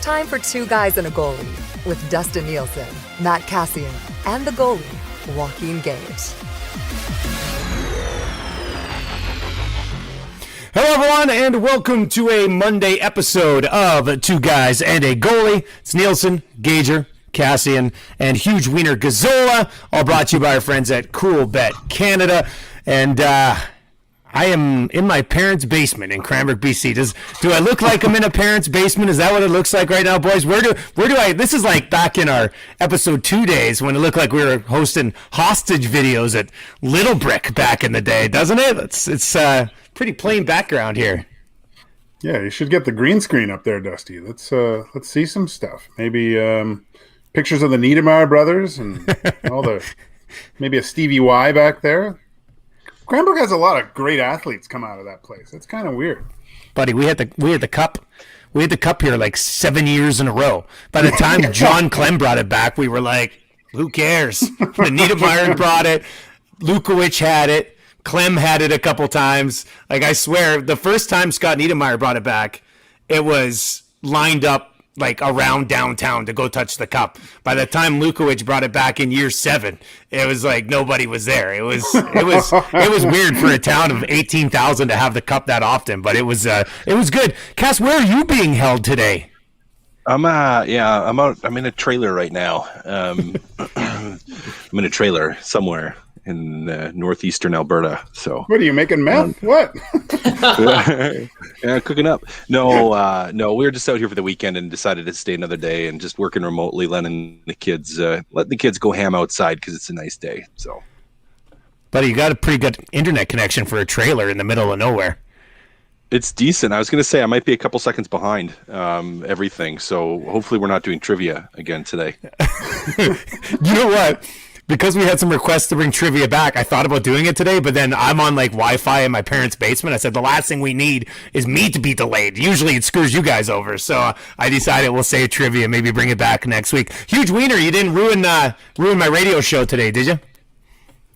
time for Two Guys and a Goalie with Dustin Nielson, Matt Kassian, and the goalie, Joaquin Gage. Hello, everyone, and welcome to a Monday episode of Two Guys and a Goalie. It's Nielson, Gager, Kassian, and Huge Wiener Gazzola, all brought to you by our friends at Cool Bet Canada. And I am in my parents' basement in Cranbrook, BC. Do I look like I'm in a parent's basement? Is that what it looks like right now, boys? Where do I? This is like back in our episode 2 days when it looked like we were hosting hostage videos at Little Brick back in the day, doesn't it? It's pretty plain background here. Yeah, you should get the green screen up there, Dusty. Let's see some stuff. Maybe pictures of the Niedermeyer brothers and maybe a Stevie Y back there. Cranbrook has a lot of great athletes come out of that place. It's kind of weird. Buddy, we had the cup. We had the cup here like 7 years in a row. By the time John Clem brought it back, we were like, who cares? The Niedermeyer brought it. Lukowicz had it. Clem had it a couple times. Like, I swear, the first time Scott Niedermeyer brought it back, it was lined up like around downtown to go touch the cup. By the time Lukowicz brought it back in year 7, it was like nobody was there. It was weird for a town of 18,000 to have the cup that often, but it was good. Cass, where are you being held today? I'm out. I'm in a trailer right now. I'm in a trailer somewhere in northeastern Alberta. So what are you making meth? What? Yeah, cooking up. No, we were just out here for the weekend and decided to stay another day and just working remotely, letting the kids go ham outside because it's a nice day. So, buddy, you got a pretty good internet connection for a trailer in the middle of nowhere. It's decent. I was going to say I might be a couple seconds behind everything. So hopefully we're not doing trivia again today. You know what? Because we had some requests to bring trivia back, I thought about doing it today, but then I'm on like Wi-Fi in my parents' basement. I said the last thing we need is me to be delayed. Usually it screws you guys over, so I decided we'll save trivia, maybe bring it back next week. Huge Wiener, you didn't ruin my radio show today, did you?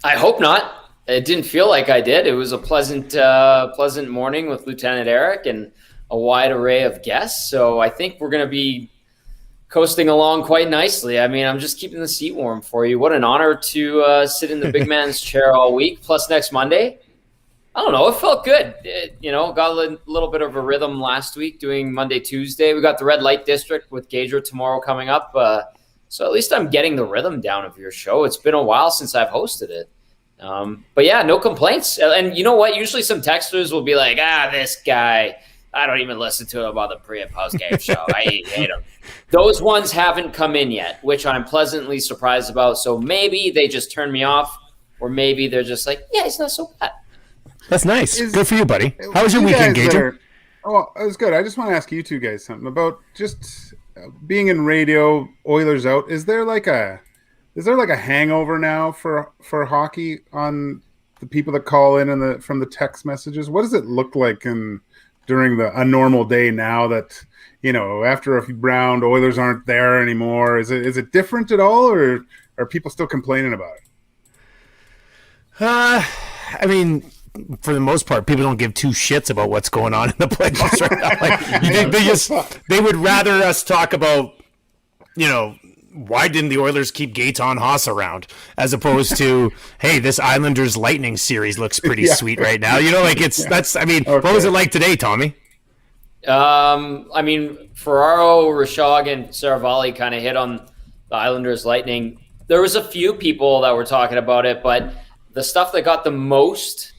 I hope not. It didn't feel like I did. It was a pleasant morning with Lieutenant Eric and a wide array of guests. So I think we're going to be coasting along quite nicely. I mean, I'm just keeping the seat warm for you. What an honor to sit in the big man's chair all week, plus next Monday. I don't know. It felt good. Got a little bit of a rhythm last week doing Monday, Tuesday. We got the Red Light District with Gager tomorrow coming up. So at least I'm getting the rhythm down of your show. It's been a while since I've hosted it. But yeah, no complaints. And you know what? Usually some texters will be like, this guy, I don't even listen to him on the pre and post game show. I hate him. Those ones haven't come in yet, which I'm pleasantly surprised about. So maybe they just turn me off, or maybe they're just like, yeah, it's not so bad. That's nice. Good for you, buddy. How was your weekend, Gager? It was good. I just want to ask you two guys something about just being in radio, Oilers out. Is there like a hangover now for hockey on the people that call in from the text messages? What does it look like during a normal day now that, after a few round, Oilers aren't there anymore? Is it different at all, or are people still complaining about it? I mean, for the most part, people don't give two shits about what's going on in the playoffs right now. Like, they would rather us talk about, why didn't the Oilers keep Gaetan Haas around, as opposed to, hey, this Islanders Lightning series looks pretty sweet right now. What was it like today, Tommy? Ferraro, Rashog, and Saravalli kind of hit on the Islanders Lightning. There was a few people that were talking about it, but the stuff that got the most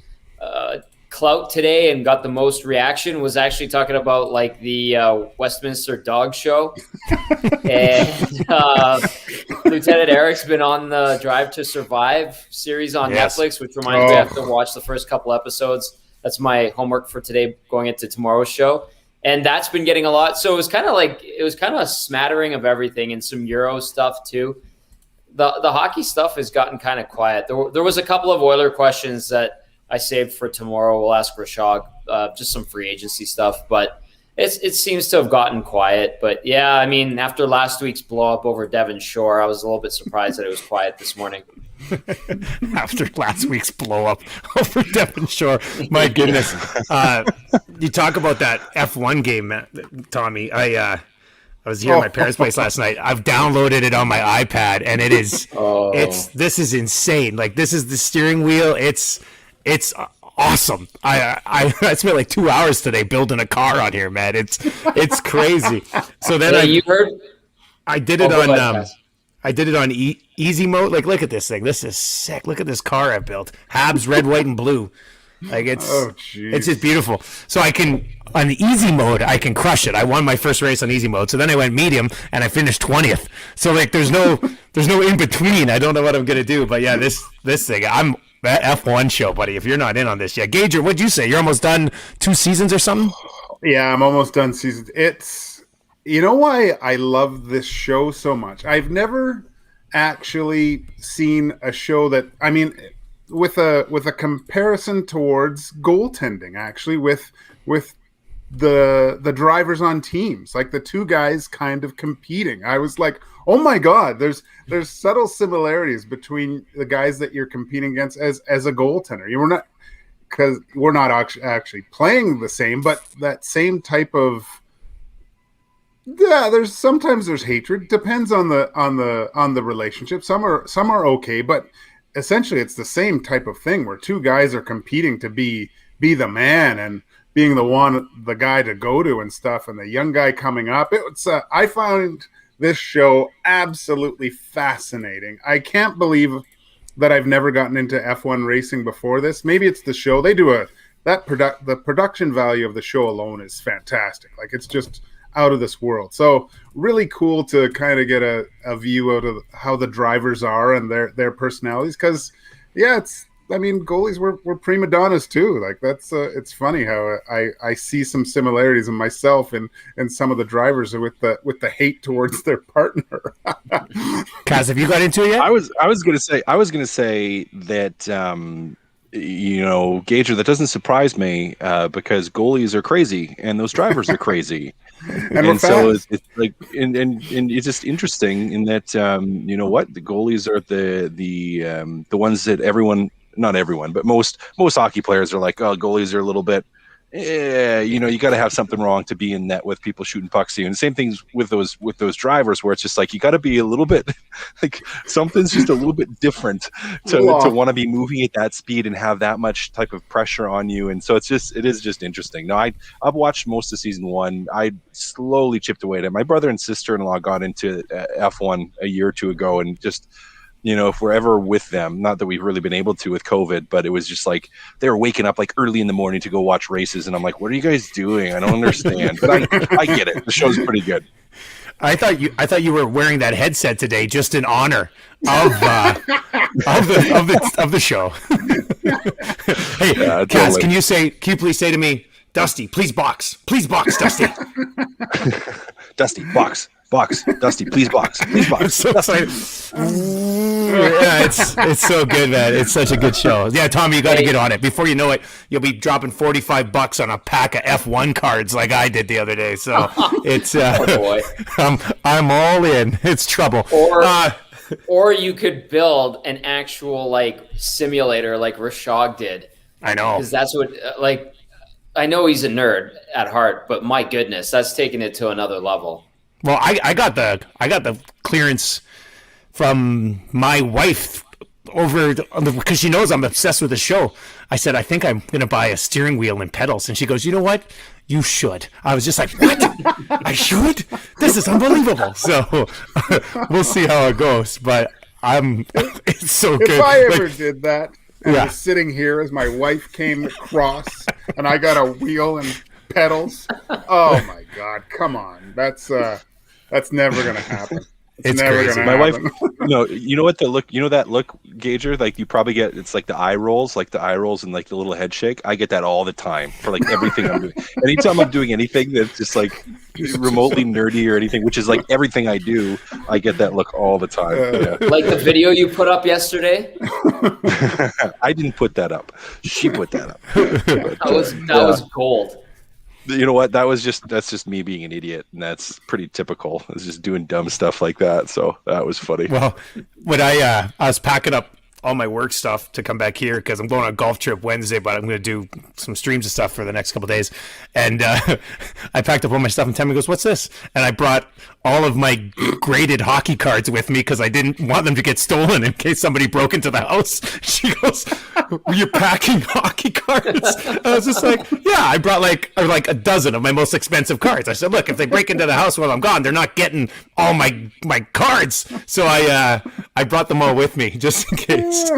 clout today and got the most reaction was actually talking about like the Westminster Dog Show. And Lieutenant Eric's been on the Drive to Survive series on Netflix, which reminds me I have to watch the first couple episodes. That's my homework for today going into tomorrow's show. And that's been getting a lot. So it was kind of a smattering of everything and some Euro stuff too. The hockey stuff has gotten kind of quiet. There was a couple of Oiler questions that I saved for tomorrow. We'll ask Rashog, just some free agency stuff, but it seems to have gotten quiet. But yeah, I mean, after last week's blow up over Devon Shore, I was a little bit surprised that it was quiet this morning. After last week's blow up over Devon Shore, my goodness. You talk about that F1 game, Tommy. I was here at my parents' place last night. I've downloaded it on my iPad, and it is this is insane. Like, this is the steering wheel. It's awesome. I spent like 2 hours today building a car on here, man. It's crazy. So then you heard? I did it on easy mode. Like, look at this thing. This is sick. Look at this car I built. Habs, red, white, and blue. Like, it's just beautiful. So I can, on the easy mode, I can crush it. I won my first race on easy mode. So then I went medium and I finished 20th. So like, there's no in between. I don't know what I'm gonna do. But yeah, this thing, I'm that F1 show, buddy. If you're not in on this yet, Gage, what'd you say? You're almost done 2 seasons or something? Yeah, I'm almost done seasons. It's, you know why I love this show so much? I've never actually seen a show that, I mean, with a comparison towards goaltending, actually, with the drivers on teams, like the two guys kind of competing. I was like, oh my God, there's subtle similarities between the guys that you're competing against as a goaltender. We're not, because we're not actually playing the same, but that same type of, yeah, sometimes there's hatred. Depends on the relationship. Some are okay, but essentially it's the same type of thing where two guys are competing to be the man and being the guy to go to and stuff, and the young guy coming up. It's I found this show absolutely fascinating. I can't believe that I've never gotten into F1 racing before this. Maybe it's the show. They do the production value of the show alone is fantastic. Like, it's just out of this world. So really cool to kind of get a view out of how the drivers are and their personalities. Because goalies were prima donnas too. Like, that's it's funny how I see some similarities in myself and some of the drivers with the hate towards their partner. Kaz, have you got into it yet? I was gonna say that Gager, that doesn't surprise me because goalies are crazy and those drivers are crazy. and so it's like, and it's just interesting in that the goalies are the ones that everyone, not everyone, but most hockey players are like, oh, goalies are a little bit, you got to have something wrong to be in net with people shooting pucks to you. And the same things with those drivers, where it's just like, you got to be a little bit like, something's just a little bit different to want to be moving at that speed and have that much type of pressure on you. And so it is just interesting. Now, I've watched most of season 1. I slowly chipped away at it. My brother and sister-in-law got into F1 a year or two ago, and just, if we're ever with them, not that we've really been able to with COVID, but it was just like they were waking up like early in the morning to go watch races. And I'm like, what are you guys doing? I don't understand. But I get it. The show's pretty good. I thought you were wearing that headset today just in honor of the show. Hey, Cass, totally. can you please say to me, Dusty, please box, Dusty. Dusty, box, Dusty, please box. I'm so excited. Yeah, it's so good, man. It's such a good show. Yeah, Tommy, you got to get on it. Before you know it, you'll be dropping $45 on a pack of F1 cards like I did the other day. So it's boy. I'm all in. It's trouble. Or you could build an actual like simulator like Rashog did. I know, because that's what I know he's a nerd at heart, but my goodness, that's taking it to another level. Well, I got the clearance from my wife because she knows I'm obsessed with the show. I said, I think I'm going to buy a steering wheel and pedals. And she goes, you know what? You should. I was just like, what? I should? This is unbelievable. So we'll see how it goes. But it's so good. If I ever did that and I was sitting here as my wife came across and I got a wheel and pedals, oh my God, come on. That's never going to happen. It's never crazy. Gonna My happen. wife, you know what the look, that look, Gager, like you probably get, it's like the eye rolls and like the little head shake. I get that all the time for like everything I'm doing. Anytime I'm doing anything that's just like remotely nerdy or anything, which is like everything I do, I get that look all the time. Yeah. Like the video you put up yesterday? I didn't put that up. She put that up. That was gold. You know what? That's just me being an idiot, and that's pretty typical. I was just doing dumb stuff like that, so that was funny. Well, when I was packing up all my work stuff to come back here because I'm going on a golf trip Wednesday, but I'm going to do some streams and stuff for the next couple of days. And I packed up all my stuff, and Tammy goes, "What's this?" And I brought all of my graded hockey cards with me because I didn't want them to get stolen in case somebody broke into the house. She goes, "Were you packing hockey cards?" I was just like, "Yeah, I brought like a dozen of my most expensive cards." I said, "Look, if they break into the house while I'm gone, they're not getting all my cards." So I brought them all with me just in case.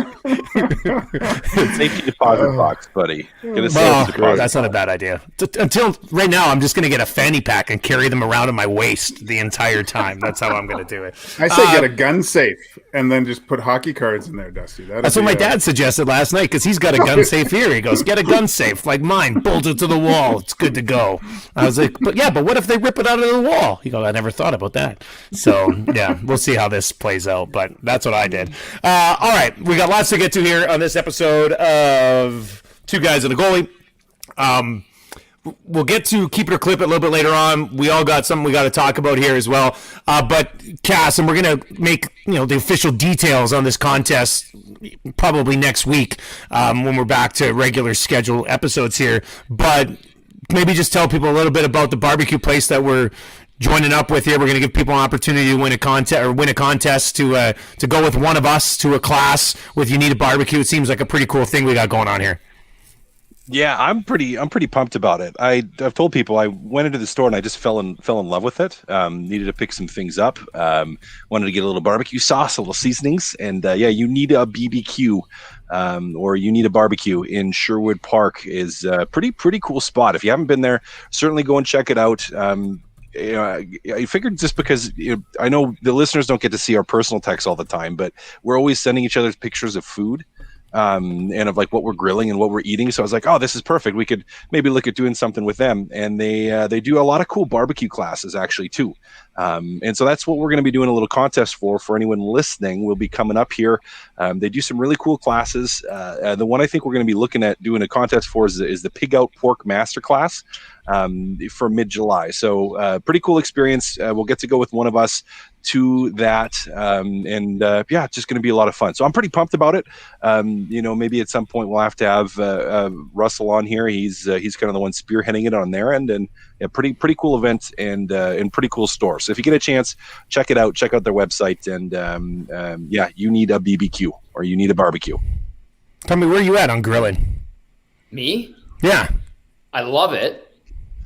Safety deposit box, buddy. Well, that's not a bad idea. Until right now, I'm just going to get a fanny pack and carry them around in my waist the entire time. That's how I'm going to do it. I say get a gun safe and then just put hockey cards in there, Dusty. That's what my dad suggested last night because he's got a gun safe here. He goes, "Get a gun safe like mine, bolt it to the wall. It's good to go." I was like, but what if they rip it out of the wall? He goes, "I never thought about that." So yeah, we'll see how this plays out. But that's what I did. All right, we got lots to get to here on this episode of Two Guys and a Goalie. We'll get to Keep It or Clip It a little bit later on. We all got something we got to talk about here as well. But Cass, and we're going to make the official details on this contest probably next week when we're back to regular scheduled episodes here. But maybe just tell people a little bit about the barbecue place that we're joining up with here. We're going to give people an opportunity to win a contest to go with one of us to a class with You Need a Barbecue. It seems like a pretty cool thing we got going on here. Yeah, I'm pretty pumped about it. I've told people I went into the store and I just fell in love with it. Needed to pick some things up. Wanted to get a little barbecue sauce, a little seasonings, and You Need a BBQ, or You Need a Barbecue in Sherwood Park is a pretty cool spot. If you haven't been there, certainly go and check it out. I figured just because I know the listeners don't get to see our personal texts all the time, but we're always sending each other pictures of food. And of like what we're grilling and what we're eating. So I was like, oh, this is perfect. We could maybe look at doing something with them. And they do a lot of cool barbecue classes actually too. And so that's what we're going to be doing a little contest for anyone listening. We'll be coming up here. They do some really cool classes. The one I think we're going to be looking at doing a contest for is the Pig Out Pork Masterclass for mid-July. So pretty cool experience. We'll get to go with one of us to that. Just going to be a lot of fun. So I'm pretty pumped about it. Maybe at some point we'll have to have Russell on here. He's kind of the one spearheading it on their end, and pretty cool event and pretty cool store. So if you get a chance, check it out. Check out their website, and You Need a BBQ or You Need a Barbecue. Tell me, where are you at on grilling? Me? Yeah. I love it,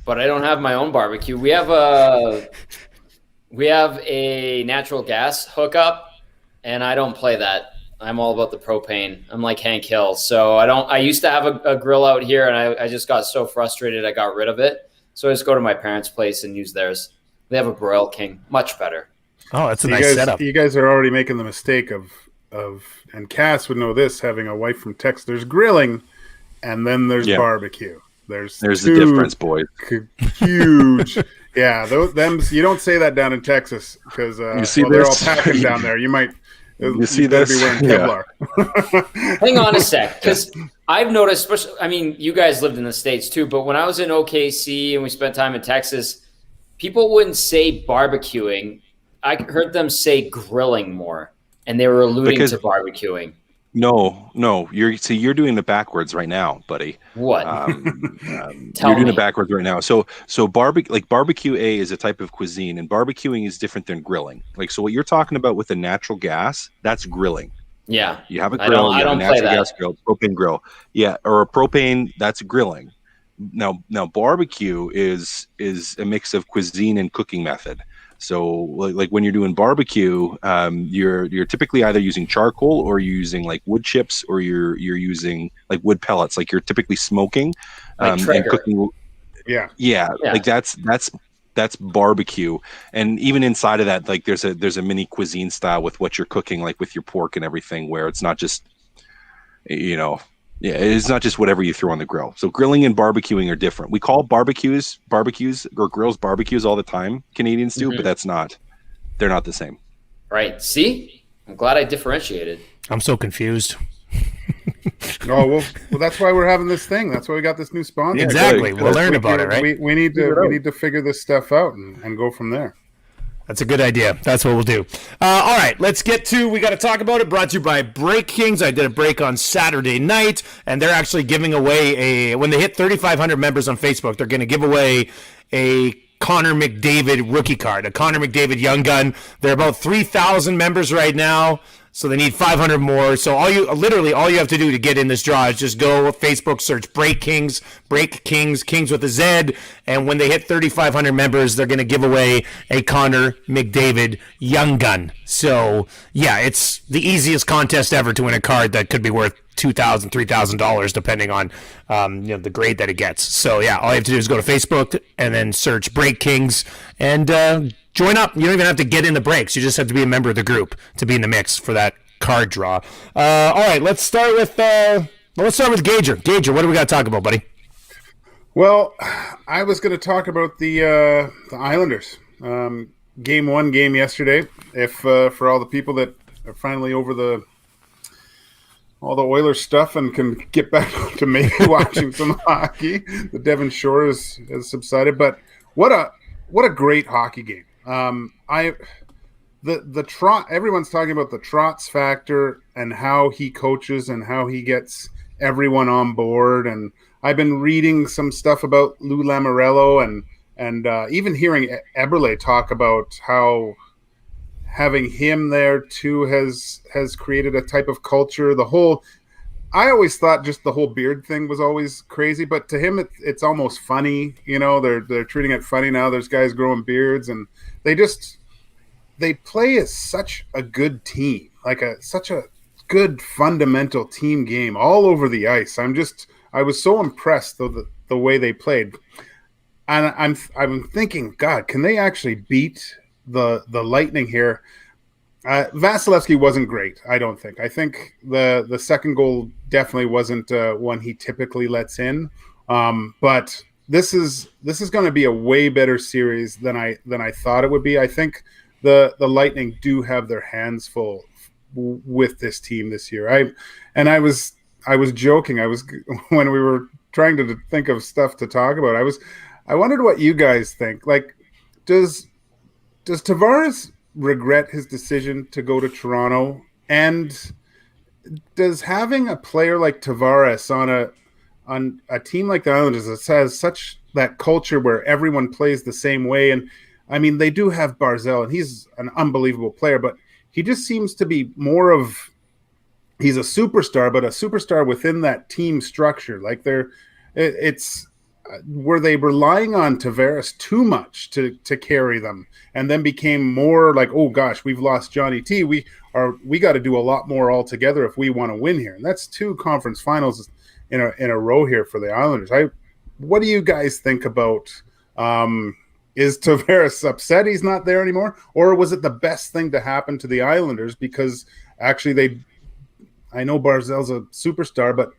but I don't have my own barbecue. We have a natural gas hookup, and I don't play that. I'm all about the propane. I'm like Hank Hill. So I used to have a grill out here, and I just got so frustrated I got rid of it. So I just go to my parents' place and use theirs. They have a Broil King. Much better. Oh, that's a nice setup. You guys are already making the mistake of and Cass would know this, having a wife from Texas. There's grilling, and then there's barbecue. There's the difference, boys. Huge. Yeah, them. You don't say that down in Texas because they're all packing down there. You might. You see this? Be wearing Kevlar. Hang on a sec, because I've noticed. Especially, I mean, you guys lived in the States too, but when I was in OKC and we spent time in Texas, people wouldn't say barbecuing. I heard them say grilling more, and they were alluding to barbecuing. No, you're doing it backwards right now, buddy. What? You're doing it backwards right now. So barbecue A is a type of cuisine, and barbecuing is different than grilling. Like, so what you're talking about with the natural gas, that's grilling. Yeah. You have a grill, you have a natural gas grill, propane grill. Yeah, or a propane, that's grilling. Now barbecue is a mix of cuisine and cooking method. So like when you're doing barbecue, you're typically either using charcoal or you're using like wood chips, or you're using like wood pellets. Like you're typically smoking and cooking. Yeah. Like that's barbecue. And even inside of that, like there's a mini cuisine style with what you're cooking, like with your pork and everything, where it's not just it's not just whatever you throw on the grill. So grilling and barbecuing are different. We call barbecues or grills barbecues all the time. Canadians do, but they're not the same. Right. See? I'm glad I differentiated. I'm so confused. Well, that's why we're having this thing. That's why we got this new sponsor. Exactly. We'll learn about it, right? We need to figure this stuff out and go from there. That's a good idea. That's what we'll do. All right, let's get to, we got to talk about it. Brought to you by Break Kings. I did a break on Saturday night, and they're actually giving away when they hit 3,500 members on Facebook, they're going to give away a Connor McDavid rookie card, a Connor McDavid Young Gun. They're about 3,000 members right now, so they need 500 more. So all you have to do to get in this draw is just go Facebook, search Break Kings, Kings with a Z, and when they hit 3,500 members, they're going to give away a Connor McDavid Young Gun. So yeah, it's the easiest contest ever to win a card that could be worth $2,000, $3,000 depending on the grade that it gets. So yeah, all you have to do is go to Facebook and then search Break Kings and join up. You don't even have to get in the breaks. You just have to be a member of the group to be in the mix for that card draw. All right, let's start with Gager. Gager, what do we got to talk about, buddy? Well, I was going to talk about the Islanders. Game yesterday. If for all the people that are finally over all the Oilers stuff and can get back to maybe watching some hockey, the Devon Shore has subsided. But what a great hockey game. The Trot, everyone's talking about the Trotz factor and how he coaches and how he gets everyone on board. And I've been reading some stuff about Lou Lamoriello and even hearing Eberle talk about how having him there too has created a type of culture. I always thought just the whole beard thing was always crazy, but to him it's almost funny. They're treating it funny now. There's guys growing beards, and they play as such a good team, like such a good fundamental team game all over the ice. I was so impressed though the way they played, and I'm thinking, God, can they actually beat the Lightning here? Vasilevsky wasn't great, I don't think. I think the second goal definitely wasn't one he typically lets in. But this is going to be a way better series than I thought it would be. I think the Lightning do have their hands full with this team this year. I was joking. When we were trying to think of stuff to talk about, I wondered what you guys think. Like, does Tavares regret his decision to go to Toronto? And does having a player like Tavares on a team like the Islanders that has such that culture where everyone plays the same way, and I mean they do have Barzal and he's an unbelievable player, but he just seems to be he's a superstar, but a superstar within that team structure. Like were they relying on Tavares too much to carry them, and then became more like, oh gosh, we've lost Johnny T. We got to do a lot more altogether if we want to win here. And that's 2 conference finals in a row here for the Islanders. What do you guys think about? Is Tavares upset he's not there anymore, or was it the best thing to happen to the Islanders because actually I know Barzal's a superstar, but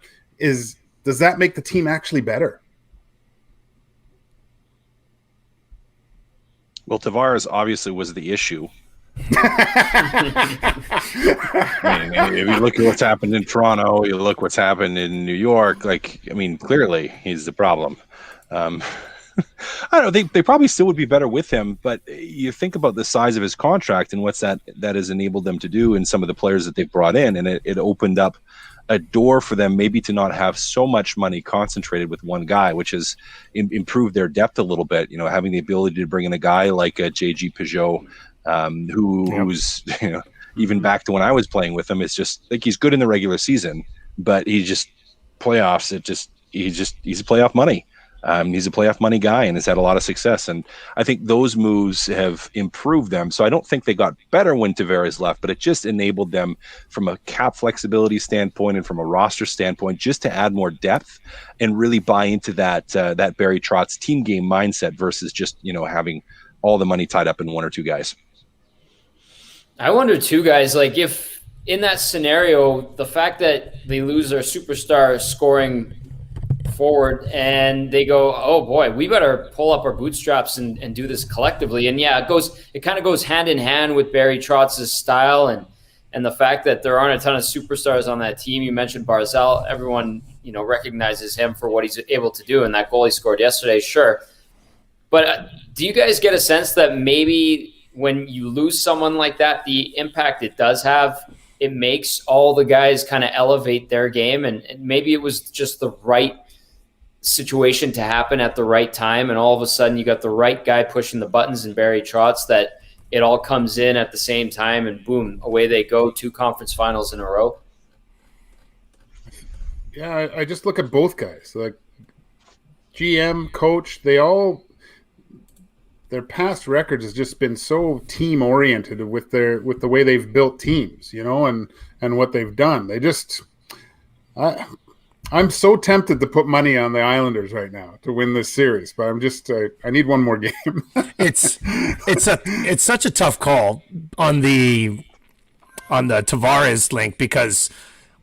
does that make the team actually better? Well, Tavares obviously was the issue. I mean, if you look at what's happened in Toronto, you look what's happened in New York. Clearly he's the problem. I don't know. They probably still would be better with him, but you think about the size of his contract and what's that has enabled them to do, and some of the players that they've brought in, and it opened up a door for them maybe to not have so much money concentrated with one guy, which has improved their depth a little bit. Having the ability to bring in a guy like a JG Peugeot, who's even back to when I was playing with him, it's just like he's good in the regular season, but he just playoffs. He's a playoff money. He's a playoff money guy and has had a lot of success. And I think those moves have improved them. So I don't think they got better when Tavares left, but it just enabled them from a cap flexibility standpoint and from a roster standpoint, just to add more depth and really buy into that Barry Trotz team game mindset versus just, having all the money tied up in 1 or 2 guys. I wonder too, guys, like if in that scenario, the fact that they lose their superstar scoring forward and they go, oh boy, we better pull up our bootstraps and do this collectively. And yeah, it kind of goes hand in hand with Barry Trotz's style and the fact that there aren't a ton of superstars on that team. You mentioned Barzal. Everyone, recognizes him for what he's able to do, and that goal he scored yesterday, sure. But do you guys get a sense that maybe when you lose someone like that, the impact it does have, it makes all the guys kind of elevate their game. And maybe it was just the right situation to happen at the right time. And all of a sudden you got the right guy pushing the buttons in Barry Trotz that it all comes in at the same time, and boom, away they go, 2 conference finals in a row. Yeah, I just look at both guys, like GM, coach, their past records has just been so team oriented with the way they've built teams, and what they've done. I'm so tempted to put money on the Islanders right now to win this series, but I need one more game. It's such a tough call on the Tavares link, because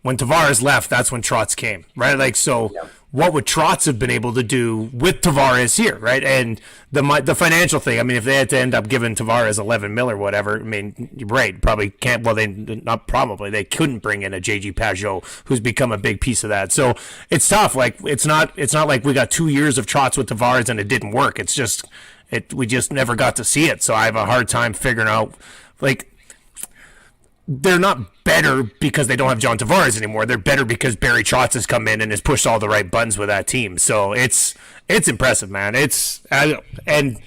when Tavares left, that's when Trotz came, right? Like, so what would Trotz have been able to do with Tavares here, right? And the financial thing, I mean, if they had to end up giving Tavares $11 million or whatever, I mean, right, probably can't. Well, they couldn't bring in a JG Pajot, who's become a big piece of that. So it's tough. Like, it's not like we got 2 years of Trotz with Tavares and it didn't work. It's just we just never got to see it. So I have a hard time figuring out, like, they're not better because they don't have John Tavares anymore. They're better because Barry Trotz has come in and has pushed all the right buttons with that team. So it's impressive, man. And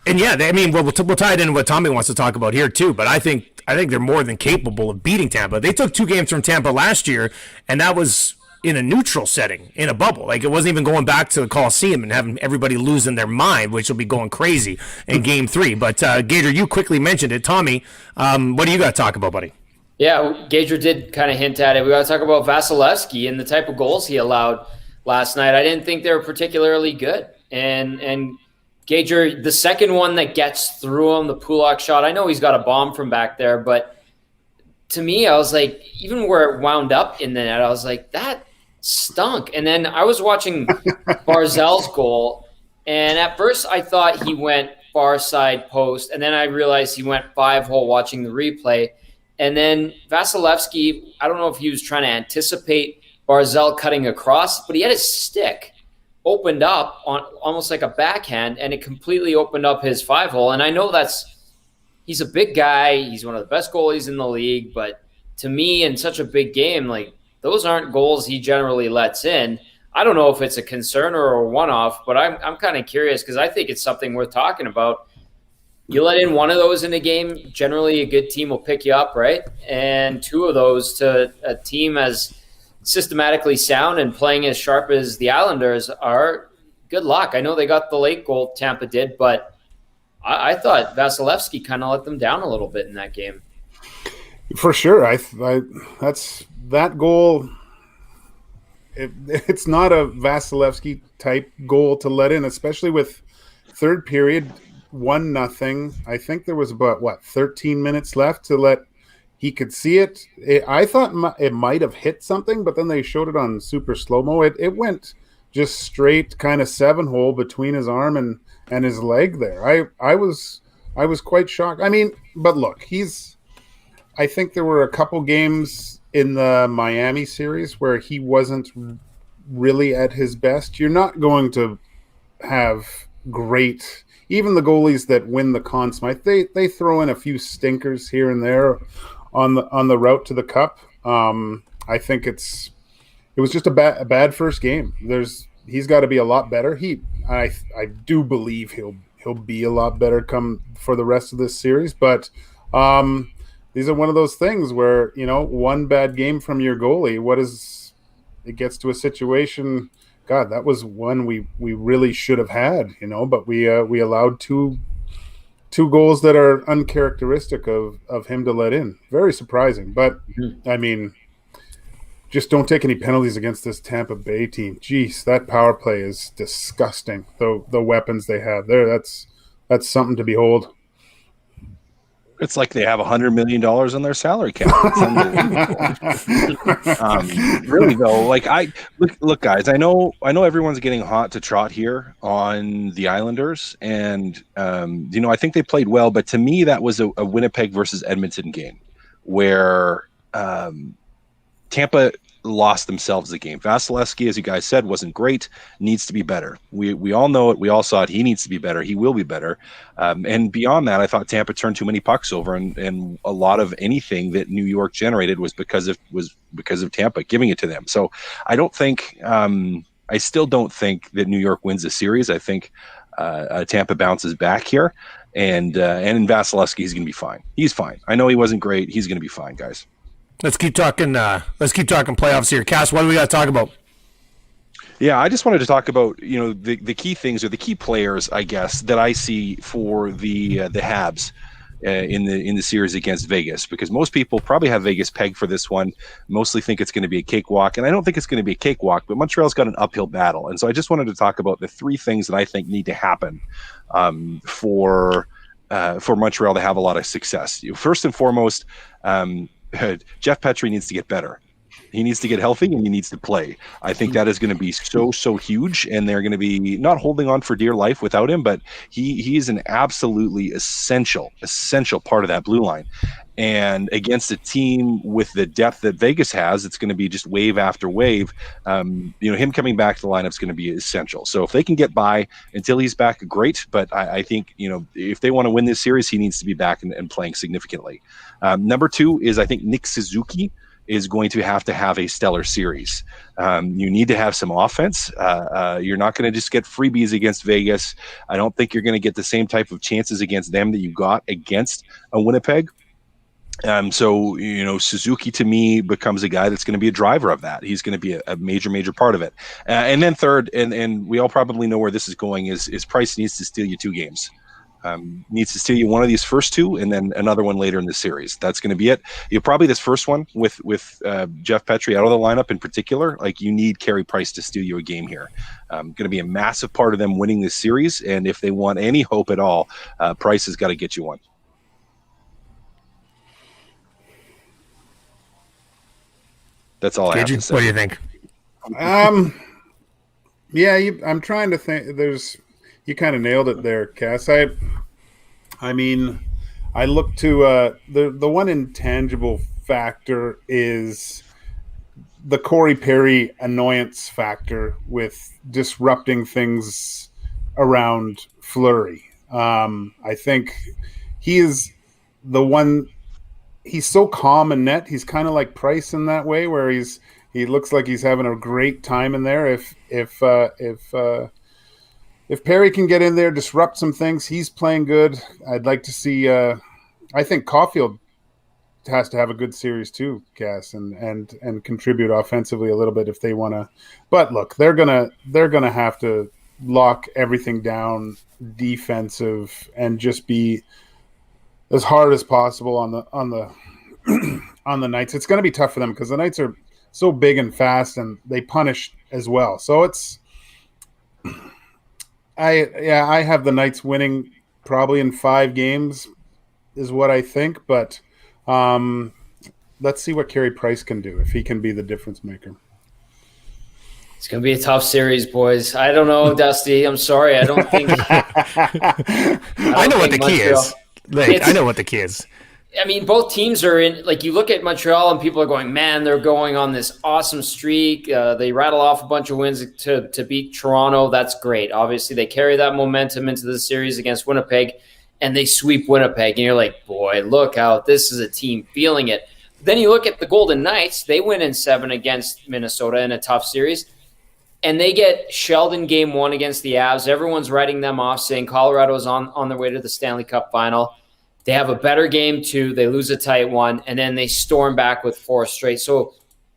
yeah, I mean, we'll tie it into what Tommy wants to talk about here too. But I think they're more than capable of beating Tampa. They took 2 games from Tampa last year, and that was in a neutral setting, in a bubble. Like, it wasn't even going back to the Coliseum and having everybody losing their mind, which will be going crazy in Game 3. But, Gator, you quickly mentioned it. Tommy, what do you got to talk about, buddy? Yeah, Gager did kind of hint at it. We got to talk about Vasilevsky and the type of goals he allowed last night. I didn't think they were particularly good. And Gager, the second one that gets through him, the Pulak shot, I know he's got a bomb from back there, but to me, I was like, even where it wound up in the net, I was like, that stunk. And then I was watching Barzal's goal, and at first I thought he went far side post, and then I realized he went 5-hole watching the replay. And then Vasilevsky, I don't know if he was trying to anticipate Barzal cutting across, but he had his stick opened up on almost like a backhand, and it completely opened up his 5-hole. And I know he's a big guy. He's one of the best goalies in the league, but to me, in such a big game, like, those aren't goals he generally lets in. I don't know if it's a concern or a one-off, but I'm kind of curious because I think it's something worth talking about. You let in one of those in a game, generally a good team will pick you up, right? And 2 of those to a team as systematically sound and playing as sharp as the Islanders are, good luck. I know they got the late goal, Tampa did, but I thought Vasilevsky kind of let them down a little bit in that game. For sure. That goal, it's not a Vasilevsky type goal to let in, especially with third period, 1-0. I think there was about 13 minutes left he could see it. I thought it might have hit something, but then they showed it on super slow-mo. It went just straight kind of 7-hole between his arm and his leg there. I was quite shocked. I mean, but look, I think there were a couple games in the Miami series where he wasn't really at his best. You're not going to have great, even the goalies that win the Conn Smythe, they throw in a few stinkers here and there on the route to the cup. I think it was just a bad first game. He's got to be a lot better. I do believe he'll be a lot better come for the rest of this series, but these are one of those things where, one bad game from your goalie, it gets to a situation. God, that was one we really should have had, but we allowed two goals that are uncharacteristic of him to let in. Very surprising, but I mean, just don't take any penalties against this Tampa Bay team. Jeez, that power play is disgusting. The weapons they have there, that's something to behold. It's like they have $100 million in their salary cap. Really though, like look, guys. I know everyone's getting hot to trot here on the Islanders, and I think they played well. But to me, that was a Winnipeg versus Edmonton game where Tampa lost themselves the game. Vasilevsky, as you guys said, wasn't great, needs to be better. We all know it. We all saw it. He needs to be better. He will be better. And beyond that, I thought Tampa turned too many pucks over, and a lot of anything that New York generated was because of Tampa giving it to them. So I don't think I still don't think that New York wins the series. I think Tampa bounces back here, and in Vasilevsky, he's going to be fine. He's fine. I know he wasn't great. He's going to be fine, guys. Let's keep talking. Let's keep talking playoffs here. Cass, what do we got to talk about? Yeah, I just wanted to talk about the key things or the key players, I guess, that I see for the Habs in the series against Vegas, because most people probably have Vegas pegged for this one. Mostly think it's going to be a cakewalk, and I don't think it's going to be a cakewalk. But Montreal's got an uphill battle, and so I just wanted to talk about the three things that I think need to happen for Montreal to have a lot of success. First and foremost. Jeff Petrie needs to get better. He needs to get healthy, and he needs to play. I think that is going to be so huge, and they're going to be not holding on for dear life without him, but he is an absolutely essential part of that blue line. And against a team with the depth that Vegas has, it's going to be just wave after wave. Him coming back to the lineup is going to be essential. So if they can get by until he's back, great. But I think, if they want to win this series, he needs to be back and playing significantly. Number two is, I think, Nick Suzuki is going to have a stellar series. You need to have some offense. You're not going to just get freebies against Vegas. I don't think you're going to get the same type of chances against them that you got against a Winnipeg. Suzuki to me becomes a guy that's going to be a driver of that. He's going to be a major part of it. And then third, and we all probably know where this is going, is Price needs to steal you 2 games. Needs to steal you one of these first 2 and then another one later in the series. That's going to be it. Probably this first one with Jeff Petrie out of the lineup in particular, like you need Carey Price to steal you a game here. Going to be a massive part of them winning this series. And if they want any hope at all, Price has got to get you one. That's all I have to say. What do you think? I'm trying to think. You kind of nailed it there, Cass. I mean, I look to the one intangible factor is the Corey Perry annoyance factor with disrupting things around Fleury. I think he is the one. He's so calm and net. He's kind of like Price in that way, where he looks like he's having a great time in there. If Perry can get in there, disrupt some things, he's playing good. I'd like to see. I think Caulfield has to have a good series too, Cass, and contribute offensively a little bit if they want to. But look, they're gonna have to lock everything down, defensive, and just be as hard as possible on the Knights. It's going to be tough for them because the Knights are so big and fast, and they punish as well. So I have the Knights winning probably in 5 games is what I think. But let's see what Carey Price can do, if he can be the difference maker. It's going to be a tough series, boys. I don't know, Dusty. I'm sorry. I don't think. I know what the key is. I know what the key is. I mean, both teams are in. Like, you look at Montreal, and people are going, "Man, they're going on this awesome streak." They rattle off a bunch of wins to beat Toronto. That's great. Obviously, they carry that momentum into the series against Winnipeg, and they sweep Winnipeg. And you're like, "Boy, look out! This is a team feeling it." Then you look at the Golden Knights. They win in 7 against Minnesota in a tough series. And they get shelled in game 1 against the Avs. Everyone's writing them off, saying Colorado's on their way to the Stanley Cup final. They have a better game 2. They lose a tight one, and then they storm back with 4 straight. So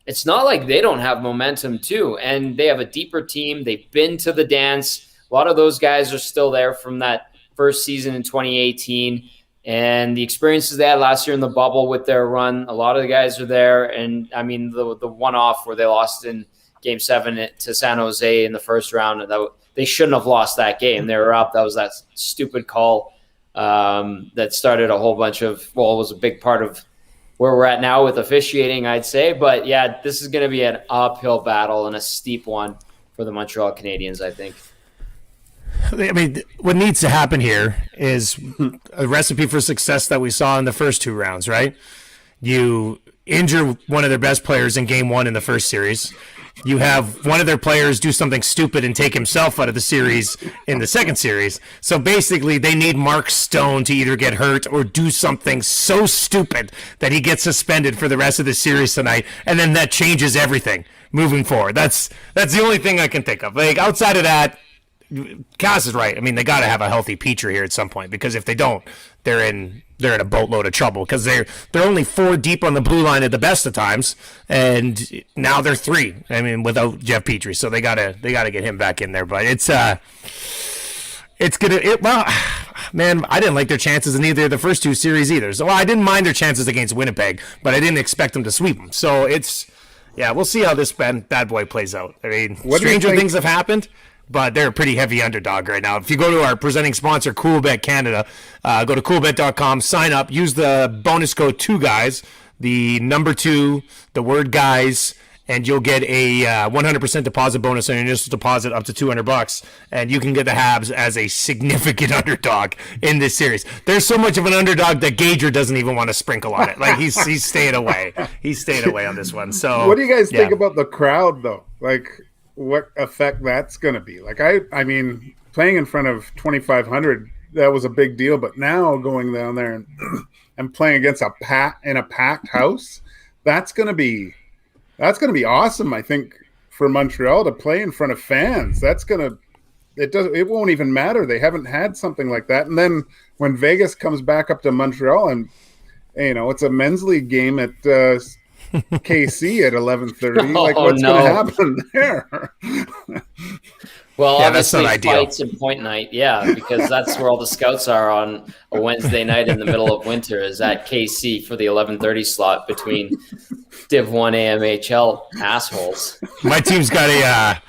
it's not like they don't have momentum too. And they have a deeper team. They've been to the dance. A lot of those guys are still there from that first season in 2018. And the experiences they had last year in the bubble with their run, a lot of the guys are there. And, I mean, the one-off where they lost in Game 7 to San Jose in the first round, they shouldn't have lost that game. They were up. That was that stupid call that started a whole bunch of, it was a big part of where we're at now with officiating, I'd say. But, yeah, this is going to be an uphill battle and a steep one for the Montreal Canadiens, I think. I mean, what needs to happen here is a recipe for success that we saw in the first 2 rounds, right? You injure one of their best players in game one in the first series. You have one of their players do something stupid and take himself out of the series in the second series. So basically, they need Mark Stone to either get hurt or do something so stupid that he gets suspended for the rest of the series tonight, and then that changes everything moving forward. That's the only thing I can think of. Like, outside of that, Cass is right. I mean, they got to have a healthy Petrie here at some point, because if they don't, they're in a boatload of trouble, because they're only 4 deep on the blue line at the best of times, and now they're 3. I mean, without Jeff Petrie, so they gotta get him back in there. But well, man, I didn't like their chances in either of the first 2 series either. So I didn't mind their chances against Winnipeg, but I didn't expect them to sweep them. So we'll see how this bad boy plays out. I mean, stranger things have happened, but they're a pretty heavy underdog right now. If you go to our presenting sponsor, CoolBet Canada, go to coolbet.com, sign up, use the bonus code 2GUYS, the number 2, the word guys, and you'll get a 100% deposit bonus on your initial deposit up to $200, and you can get the Habs as a significant underdog in this series. There's so much of an underdog that Gager doesn't even want to sprinkle on it. Like, he's staying away. He's staying away on this one. So, what do you guys think about the crowd, though? Like, what effect that's going to be? Like, I mean, playing in front of 2,500, that was a big deal. But now going down there and playing against a packed house, that's going to be awesome. I think for Montreal to play in front of fans, it won't even matter. They haven't had something like that. And then when Vegas comes back up to Montreal, and it's a men's league game at KC at 11:30. Like, what's going to happen there? Well, yeah, obviously, that's not fights and point night, because that's where all the scouts are on a Wednesday night in the middle of winter, is at KC for the 11:30 slot between Div 1 AMHL assholes. My team's got a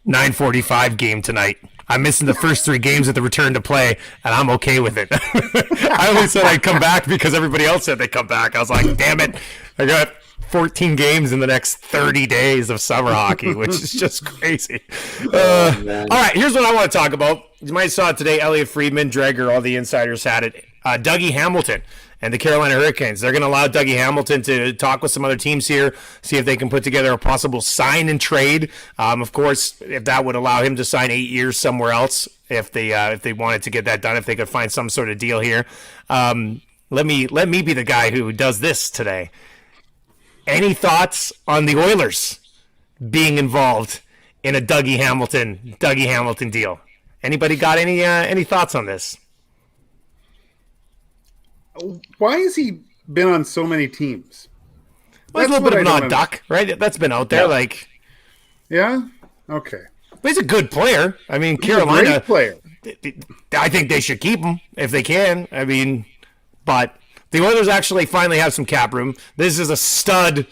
9:45 game tonight. I'm missing the first 3 games at the return to play, and I'm okay with it. I only said I'd come back because everybody else said they'd come back. I was like, damn it, I got 14 games in the next 30 days of summer hockey, which is just crazy. All right, here's what I want to talk about. You might have saw it today. Elliot Friedman, Dreger, all the insiders had it. Dougie Hamilton and the Carolina Hurricanes. They're going to allow Dougie Hamilton to talk with some other teams here, see if they can put together a possible sign and trade. Of course, if that would allow him to sign 8 years somewhere else, if they wanted to get that done, if they could find some sort of deal here. Let me be the guy who does this today. Any thoughts on the Oilers being involved in a Dougie Hamilton deal? Anybody got any thoughts on this? Why has he been on so many teams? Well, he's a little bit of an odd duck, right? That's been out there. Yeah? Okay. But he's a good player. I mean, He's Carolina. a great player. I think they should keep him if they can. I mean, but the Oilers actually finally have some cap room. This is a stud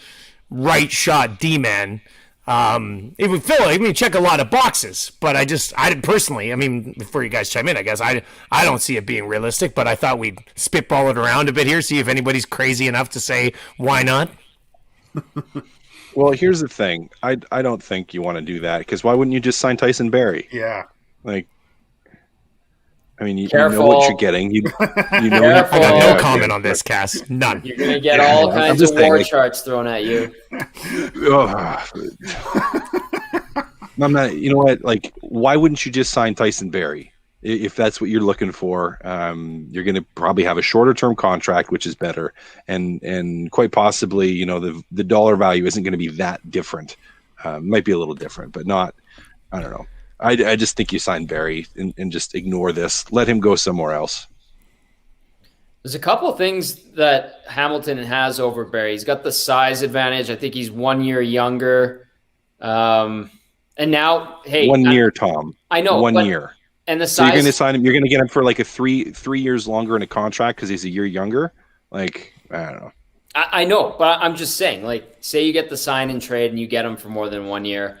right shot D-man. It would check a lot of boxes, but I didn't personally. I mean, before you guys chime in, I guess I don't see it being realistic, but I thought we'd spitball it around a bit here, see if anybody's crazy enough to say why not. Well, here's the thing. I don't think you want to do that, because why wouldn't you just sign Tyson Barrie? Yeah. Like, I mean, you know what you're getting. You know. I got no comment on this, Cass. None. You're going to get all kinds of war charts thrown at you. I'm not. You know what? Like, why wouldn't you just sign Tyson Barrie if that's what you're looking for? You're going to probably have a shorter term contract, which is better, and quite possibly, the dollar value isn't going to be that different. Might be a little different, but not. I don't know. I just think you sign Barrie and just ignore this. Let him go somewhere else. There's a couple of things that Hamilton has over Barrie. He's got the size advantage. I think he's 1 year younger. And now, hey, 1 year, Tom. I know 1 year. And the so size. You're going to sign him. You're going to get him for like a three years longer in a contract because he's a year younger. Like, I don't know. I know, but I'm just saying. Like, say you get the sign and trade and you get him for more than 1 year.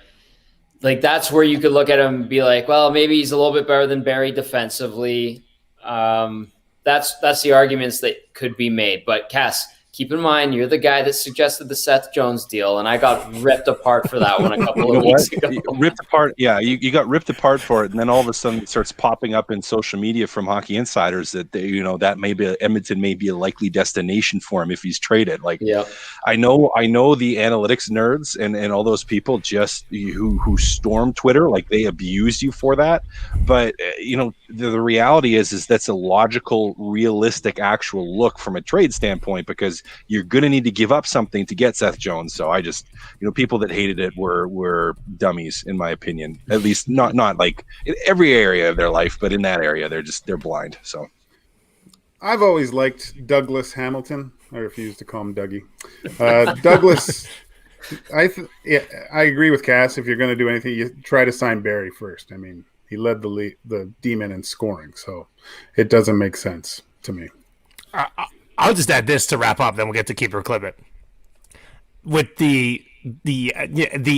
Like, that's where you could look at him and be like, well, maybe he's a little bit better than Barrie defensively. That's the arguments that could be made. But Cass, keep in mind, you're the guy that suggested the Seth Jones deal, and I got ripped apart for that one a couple of weeks ago. Ripped apart, yeah. You got ripped apart for it, and then all of a sudden it starts popping up in social media from hockey insiders that that Edmonton may be a likely destination for him if he's traded. Like, yeah, I know the analytics nerds and all those people who storm Twitter, like they abused you for that. But the reality is that's a logical, realistic, actual look from a trade standpoint, because you're going to need to give up something to get Seth Jones. So I just, people that hated it were dummies, in my opinion. At least not like in every area of their life, but in that area, they're blind. So I've always liked Douglas Hamilton. I refuse to call him Dougie. Douglas, I agree with Cass. If you're going to do anything, you try to sign Barry first. I mean, he led the Demon in scoring, so it doesn't make sense to me. I'll just add this to wrap up, then we'll get to keep or clip it. With the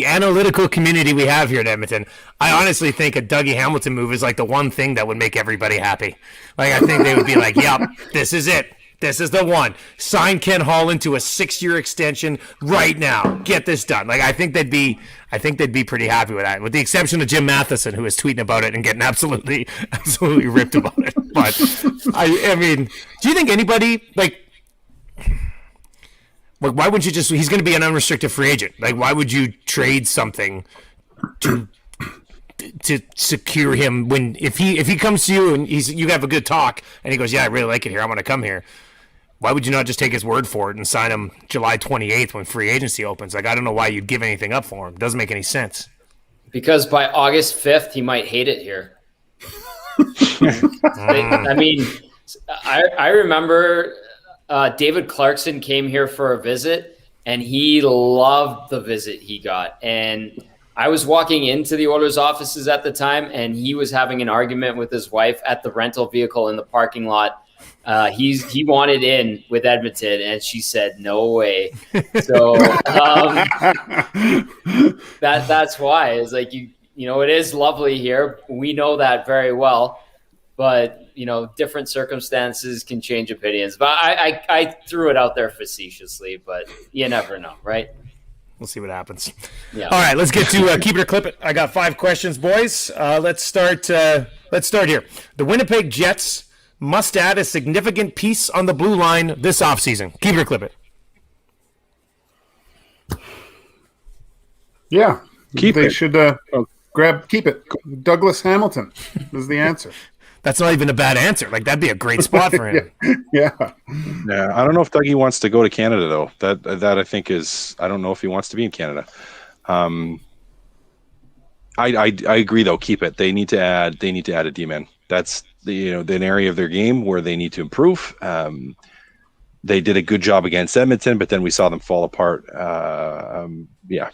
analytical community we have here in Edmonton, I honestly think a Dougie Hamilton move is like the one thing that would make everybody happy. Like, I think they would be like, yep, this is it. This is the one. Sign Ken Hall into a 6-year extension right now. Get this done. Like, I think they'd be pretty happy with that, with the exception of Jim Matheson, who is tweeting about it and getting absolutely ripped about it. But I mean, do you think anybody why would you just? He's going to be an unrestricted free agent. Like, why would you trade something to secure him if he comes to you and you have a good talk and he goes, yeah, I really like it here, I want to come here. Why would you not just take his word for it and sign him July 28th when free agency opens? Like, I don't know why you'd give anything up for him. It doesn't make any sense. Because by August 5th, he might hate it here. I mean, I remember David Clarkson came here for a visit, and he loved the visit he got. And I was walking into the Oilers offices at the time, and he was having an argument with his wife at the rental vehicle in the parking lot. He wanted in with Edmonton, and she said, no way. So that's why. It's like, it is lovely here. We know that very well. But, different circumstances can change opinions. But I threw it out there facetiously, but you never know, right? We'll see what happens. Yeah. All right, let's get to keep it or clip it. I got 5 questions, boys. Let's start here. The Winnipeg Jets must add a significant piece on the blue line this offseason. Keep it or clip it. Yeah. Keep they it. should keep it. Douglas Hamilton is the answer. That's not even a bad answer. Like, that'd be a great spot for him. Yeah. Yeah, I don't know if Dougie wants to go to Canada though. That I think is, I don't know if he wants to be in Canada. I agree though. Keep it. They need to add a D-man. That's an area of their game where they need to improve. They did a good job against Edmonton, but then we saw them fall apart. Yeah.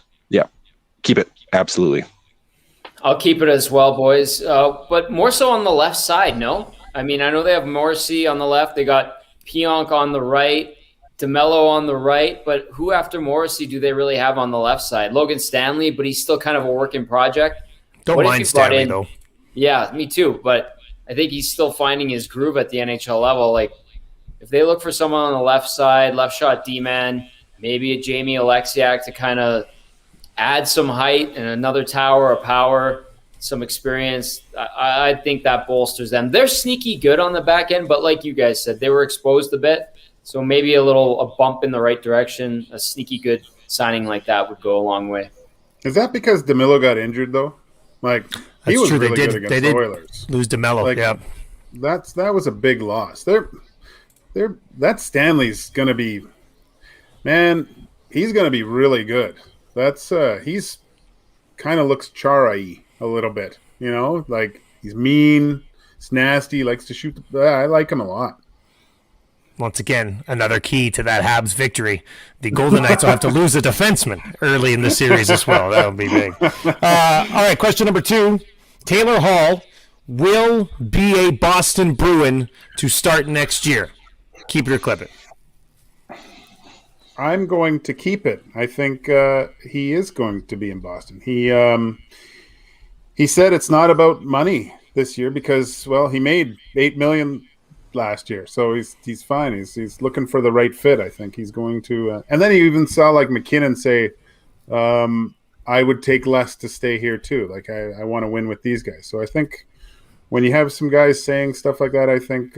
Keep it. Absolutely. I'll keep it as well, boys. But more so on the left side, no? I mean, I know they have Morrissey on the left. They got Pionk on the right, DeMello on the right. But who after Morrissey do they really have on the left side? Logan Stanley, but he's still kind of a working project. Don't mind Stanley, though. Yeah, me too. But I think he's still finding his groove at the NHL level. Like, if they look for someone on the left side, left shot D-man, maybe a Jamie Alexiak to kind of add some height and another tower of power, some experience, I think that bolsters them. They're sneaky good on the back end, but like you guys said, they were exposed a bit. So maybe a bump in the right direction, a sneaky good signing like that would go a long way. Is that because DeMello got injured, though? Like, he was really good against the Oilers. Lose DeMello, like, yeah. That was a big loss. That Stanley's going to be – man, he's going to be really good. That's he's kind of looks Chara-y a little bit, like he's mean, he's nasty, likes to shoot. I like him a lot. Once again, another key to that Habs victory. The Golden Knights will have to lose a defenseman early in the series as well. That would be big. All right, question number 2. Taylor Hall will be a Boston Bruin to start next year. Keep it or clip it. I'm going to keep it. I think he is going to be in Boston. He said it's not about money this year because, well, he made $8 million last year, so he's fine. He's looking for the right fit. I think he's going to. And then you even saw like McKinnon say, "I would take less to stay here too. Like I want to win with these guys." So I think when you have some guys saying stuff like that, I think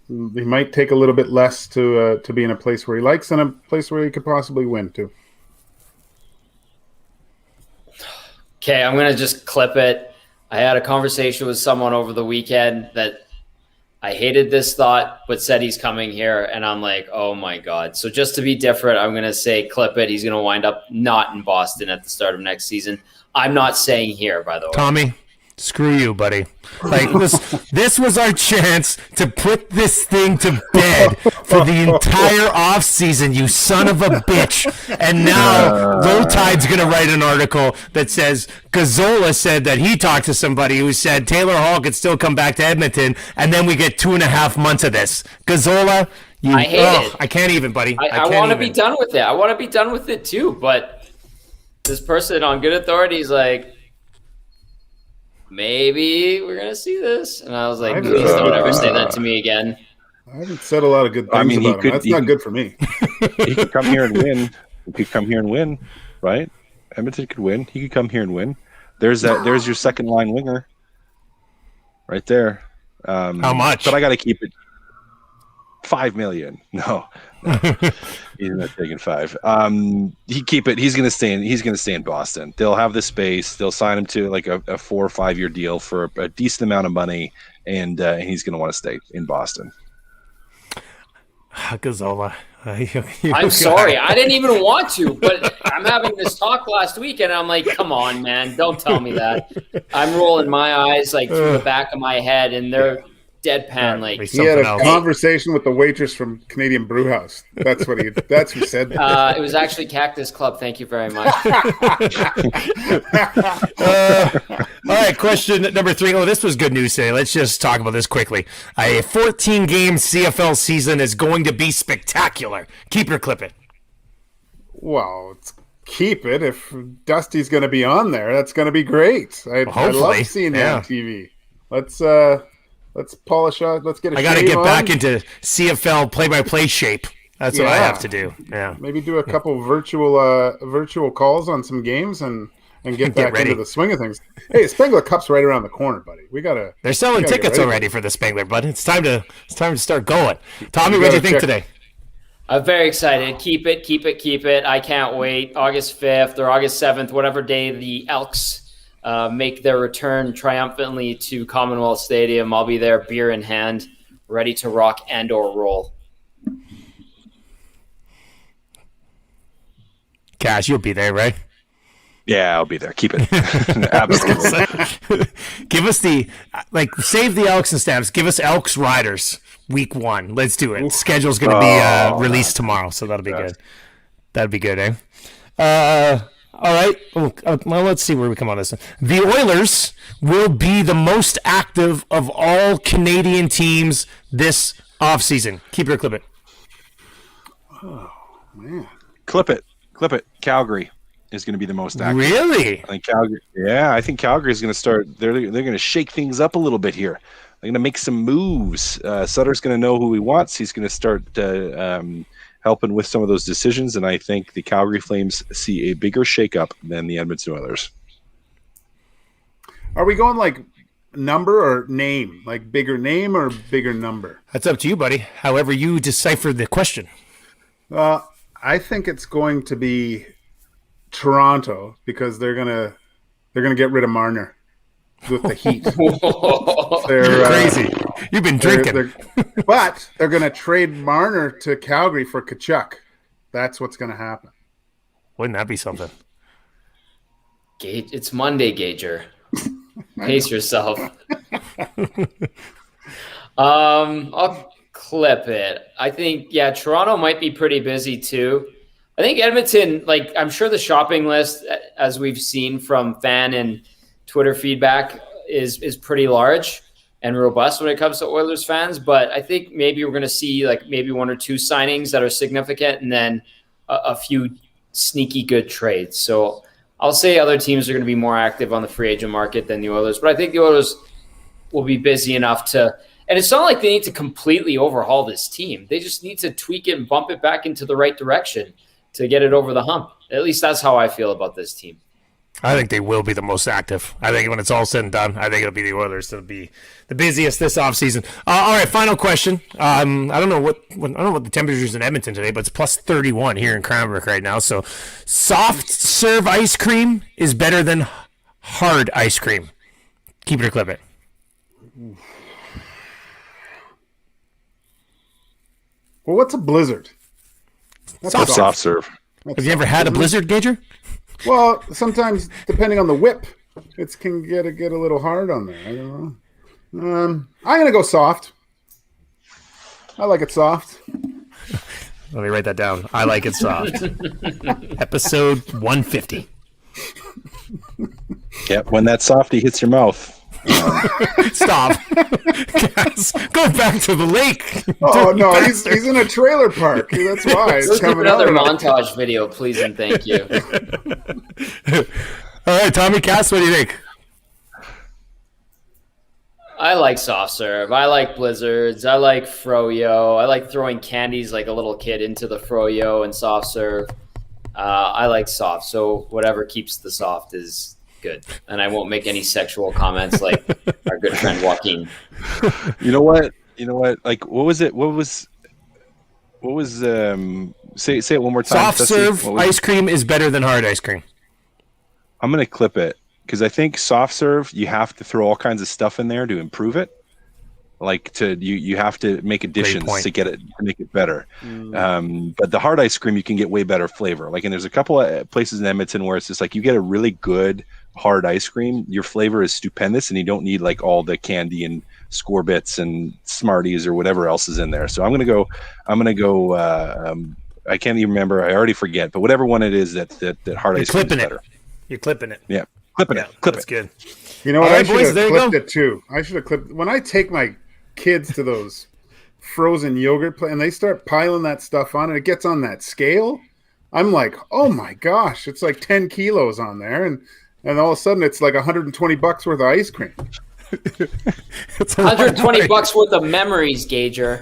he might take a little bit less to be in a place where he likes and a place where he could possibly win too. Okay, I'm going to just clip it. I had a conversation with someone over the weekend that I hated this thought, but said he's coming here. And I'm like, oh my God. So just to be different, I'm going to say clip it. He's going to wind up not in Boston at the start of next season. I'm not saying here, by the way. Tommy, screw you, buddy. Like this was our chance to put this thing to bed for the entire offseason, you son of a bitch. And now Low Tide's going to write an article that says Gazzola said that he talked to somebody who said Taylor Hall could still come back to Edmonton, and then we get 2.5 months of this. Gazzola, I hate it. I can't even, buddy. I want to be done with it. I want to be done with it too, but this person on good authority is like, maybe we're going to see this. And I was like, please don't ever say that to me again. I haven't said a lot of good things about him. That's not good for me. He could come here and win. He could come here and win, right? Edmonton could win. He could come here and win. There's your second line winger right there. How much? But I got to keep it. $5 million. No. He's not taking 5. He's going to stay in Boston. They'll have the space. They'll sign him to like a 4 or 5 year deal for a decent amount of money, and he's going to want to stay in Boston. Gazzola. I'm sorry. I didn't even want to, but I'm having this talk last week, and I'm like, come on, man. Don't tell me that. I'm rolling my eyes like through the back of my head, and they're deadpan. Like he had a conversation with the waitress from Canadian Brewhouse. That's who said that. It was actually Cactus Club. Thank you very much. All right, question number 3. Oh, this was good news today. Let's just talk about this quickly. A 14-game CFL season is going to be spectacular. Keep or clip it. Well, keep it. If Dusty's going to be on there, that's going to be great. I love seeing that on TV. Let's polish out. Let's get a shave on. I got to get back into CFL play-by-play shape. That's what I have to do. Yeah. Maybe do a couple virtual calls on some games and get back into the swing of things. Hey, Spengler Cup's right around the corner, buddy. They're selling tickets already for the Spengler, bud. It's time to start going. Tommy, what do you think today? I'm very excited. Keep it. I can't wait. August 5th or August 7th, whatever day the Elks make their return triumphantly to Commonwealth Stadium. I'll be there, beer in hand, ready to rock and or roll. Cash, you'll be there, right? Yeah, I'll be there. Keep it. Absolutely. Give us save the Elks and Stamps. Give us Elks Riders week 1. Let's do it. Schedule's going to be released tomorrow, so that'll be good. That'd be good, eh? All right. Well, let's see where we come on this one. The Oilers will be the most active of all Canadian teams this offseason. Keep it or clip it. Oh, man. Clip it. Calgary is going to be the most active. Really? I think Calgary is going to start. They're going to shake things up a little bit here. They're going to make some moves. Sutter's going to know who he wants. He's going to start helping with some of those decisions, and I think the Calgary Flames see a bigger shakeup than the Edmonton Oilers. Are we going like number or name? Like bigger name or bigger number? That's up to you, buddy. However you decipher the question. I think it's going to be Toronto because they're gonna get rid of Marner with the Heat. You're crazy. You've been drinking. But they're going to trade Marner to Calgary for Tkachuk. That's what's going to happen. Wouldn't that be something? Gage, it's Monday, Gager. Pace yourself. I'll clip it. I think, Toronto might be pretty busy too. I think Edmonton, I'm sure the shopping list, as we've seen from fan and Twitter feedback, is pretty large and robust when it comes to Oilers fans. But I think maybe we're going to see maybe 1 or 2 signings that are significant and then a few sneaky good trades. So I'll say other teams are going to be more active on the free agent market than the Oilers. But I think the Oilers will be busy enough to And it's not like they need to completely overhaul this team. They just need to tweak it and bump it back into the right direction to get it over the hump. At least that's how I feel about this team. I think they will be the most active. I think when it's all said and done, I think it'll be the Oilers that'll be the busiest this offseason. All right, final question. I don't know what the temperature is in Edmonton today, but it's plus 31 here in Cranbrook right now. So, soft serve ice cream is better than hard ice cream. Keep it or clip it. Well, what's a blizzard? Soft serve. Have you ever had a blizzard, Gager? Well, sometimes depending on the whip, it can get a little hard on there. I don't know. I'm gonna go soft. I like it soft. Let me write that down. I like it soft. Episode 150. Yep, when that softie hits your mouth. Stop. Guys, go back to the lake. Oh, no, he's in a trailer park. That's why it's Let's do coming out. another montage video, please and thank you. All right, Tommy Cass, what do you think? I like soft serve. I like blizzards. I like froyo. I like throwing candies like a little kid into the froyo and soft serve. I like soft. So whatever keeps the soft is good. And I won't make any sexual comments like our good friend Joaquin. You know what? Like, what was it? Say it one more time. Soft serve ice cream is better than hard ice cream. I'm going to clip it because I think soft serve, you have to throw all kinds of stuff in there to improve it. Like you have to make additions to get it, to make it better. But the hard ice cream, you can get way better flavor. Like, and there's a couple of places in Edmonton where it's just like, you get a really good hard ice cream. Your flavor is stupendous and you don't need like all the candy and score bits and Smarties or whatever else is in there. So I'm going to go, I can't even remember. I already forget, but whatever one it is that hard ice cream is better. You're clipping it. Yeah. Clipping it. That's good. You know what? Right, I should boys, have clipped it too. I should have clipped. When I take my kids to those frozen yogurt and they start piling that stuff on and it gets on that scale, I'm like, oh my gosh, it's like 10 kilos on there. And all of a sudden it's like $120 worth of ice cream. It's $120 worth of memories, Gager.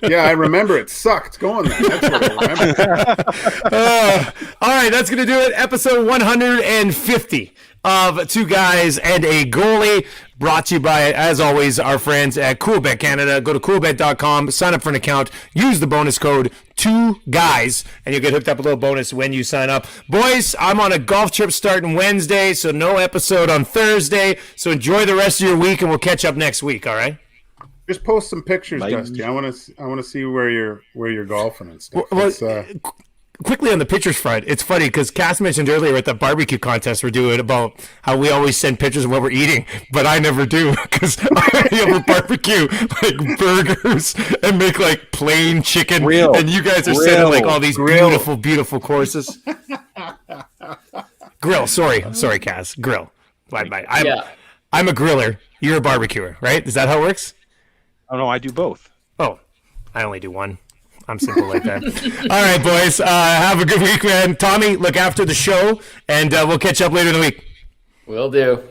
Yeah, I remember it sucked going there. That's what I remember. All right, that's going to do it. Episode 150 of Two Guys and a Goalie, brought to you by, as always, our friends at Coolbet Canada. Go to coolbet.com, sign up for an account, use the bonus code 2GUYS, and you'll get hooked up a little bonus when you sign up. Boys, I'm on a golf trip starting Wednesday, so no episode on Thursday. So enjoy the rest of your week, and we'll catch up next week, all right? Just post some pictures, Dusty. I want to see where you're golfing and stuff. Quickly on the pictures front, it's funny because Cass mentioned earlier at the barbecue contest we're doing about how we always send pictures of what we're eating, but I never do because I have a barbecue like burgers and make like plain chicken, and you guys are sending like all these beautiful courses. Grill, sorry, Cass, grill. I'm a griller. You're a barbecuer, right? Is that how it works? Oh no, I do both. Oh, I only do one. I'm simple like that. All right, boys. Have a good week, man. Tommy, look after the show, and we'll catch up later in the week. Will do.